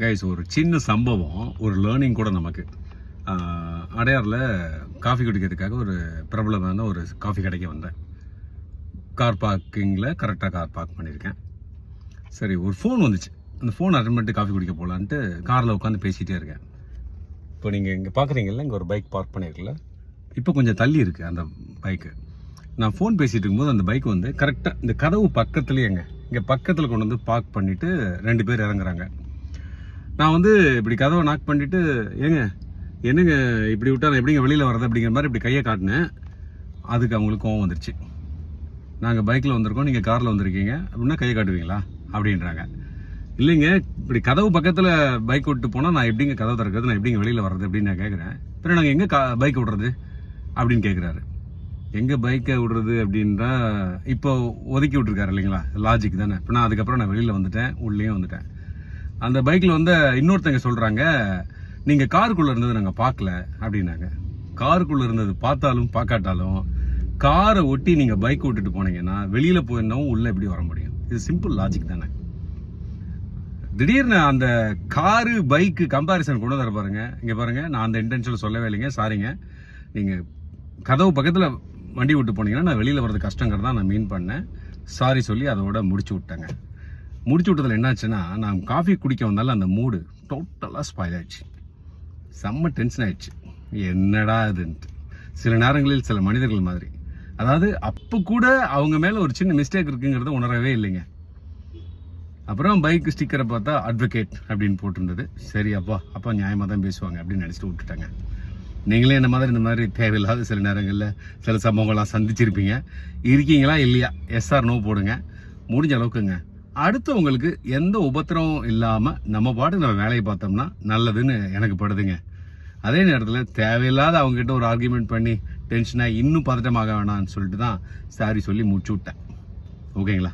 Guys, ஒரு சின்ன சம்பவம், ஒரு லேர்னிங் கூட நமக்கு. அடையாரில் காஃபி குடிக்கிறதுக்காக ஒரு பிரபலமான ஒரு காஃபி கடைக்கு வந்தேன். கார் பார்க்கிங்கில் கரெக்டாக கார் பார்க் பண்ணியிருக்கேன். சரி, ஒரு ஃபோன் வந்துச்சு. அந்த ஃபோன் அட்டன் பண்ணிட்டு காஃபி குடிக்க போகலான்ட்டு காரில் உட்காந்து பேசிகிட்டே இருக்கேன். இப்போ நீங்கள் இங்கே பார்க்குறீங்கல்ல, இங்கே ஒரு பைக் பார்க் பண்ணியிருக்குல்ல, இப்போ கொஞ்சம் தள்ளி இருக்குது அந்த பைக்கு. நான் ஃபோன் பேசிகிட்டு இருக்கும்போது அந்த பைக் வந்து கரெக்டாக இந்த கதவு பக்கத்துலேயேங்க, இங்கே பக்கத்தில் கொண்டு வந்து பார்க் பண்ணிவிட்டு 2 பேர் இறங்குறாங்க. நான் வந்து இப்படி கதவை நாக் பண்ணிவிட்டு, என்னங்க இப்படி விட்டா நான் எப்படிங்க வெளியில் வர்றது அப்படிங்கிற மாதிரி இப்படி கையை காட்டினேன். அதுக்கு அவங்களுக்கு கோவம் வந்துருச்சு. நாங்கள் பைக்கில் வந்திருக்கோம், நீங்கள் காரில் வந்திருக்கீங்க அப்படின்னா கையை காட்டுவீங்களா அப்படின்றாங்க. இல்லைங்க, இப்படி கதவு பக்கத்தில் பைக் விட்டு போனால் நான் எப்படிங்க கதவு திறக்கிறது, நான் எப்படிங்க வெளியில் வர்றது அப்படின்னு நான் கேட்குறேன். பிறகு நாங்கள் எங்கே பைக்கை விடுறது அப்படின்னு கேட்குறாரு. எங்கே பைக்கை விடுறது அப்படின்றா, இப்போ ஒதுக்கி விட்டுருக்காரு இல்லைங்களா, லாஜிக் தானே. இப்போ நான் அதுக்கப்புறம் நான் வெளியில் வந்துட்டேன், உள்ளேயும் வந்துட்டேன். அந்த பைக்கில் வந்து இன்னொருத்தங்க சொல்கிறாங்க, நீங்கள் காருக்குள்ளே இருந்தது நாங்கள் பார்க்கல அப்படின்னாங்க. காருக்குள்ளே இருந்தது பார்த்தாலும் பார்க்காட்டாலும் காரை ஒட்டி நீங்கள் பைக் விட்டுட்டு போனீங்கன்னா வெளியில் போயிருந்தாவும் உள்ளே எப்படி வர முடியும்? இது சிம்பிள் லாஜிக் தானே. திடீர்னு அந்த காரு பைக்கு கம்பேரிசன் கொண்டு வர பாருங்க. இங்கே பாருங்க, நான் அந்த இன்டென்ஷனில் சொல்லவே இல்லைங்க, சாரிங்க. நீங்கள் கதவு பக்கத்தில் வண்டி விட்டு போனீங்கன்னா நான் வெளியில் வர்றது கஷ்டங்கிறதா நான் மீன் பண்ணேன். சாரி சொல்லி அதோட முடிச்சு விட்டேங்க. முடிச்சு விட்டதில் என்னாச்சுன்னா, நான் காஃபி குடிக்க வந்தாலும் அந்த மூடு டோட்டலாக ஸ்பாயில் ஆயிடுச்சு. செம்ம டென்ஷன் ஆயிடுச்சு. என்னடா இதுன்ட்டு. சில நேரங்களில் சில மனிதர்கள் மாதிரி, அதாவது அப்போ கூட அவங்க மேலே ஒரு சின்ன மிஸ்டேக் இருக்குங்கிறத உணரவே இல்லைங்க. அப்புறம் பைக் ஸ்டிக்கரை பார்த்தா அட்வொகேட் அப்படின்னு போட்டிருந்தது. சரி, அப்பா நியாயமாக தான் பேசுவாங்க அப்படின்னு நினச்சிட்டு விட்டுட்டாங்க. நீங்களே என்ன மாதிரி இந்த மாதிரி தேவையில்லாத சில நேரங்களில் சில சம்பவங்கள்லாம் சந்திச்சிருப்பீங்க. இருக்கீங்களா இல்லையா? எஸ்ஆர் நோ போடுங்க. முடிஞ்ச அளவுக்குங்க அடுத்தவங்களுக்கு எந்த உபத்திரமும் இல்லாமல் நம்ம பாட்டு நம்ம வேலையை பார்த்தோம்னா நல்லதுன்னு எனக்கு படுதுங்க. அதே நேரத்தில் தேவையில்லாத அவங்ககிட்ட ஒரு ஆர்கியூமெண்ட் பண்ணி டென்ஷனாக இன்னும் பதட்டமாக வேணான்னு சொல்லிட்டு தான் சாரி சொல்லி முடிச்சு விட்டேன். ஓகேங்களா?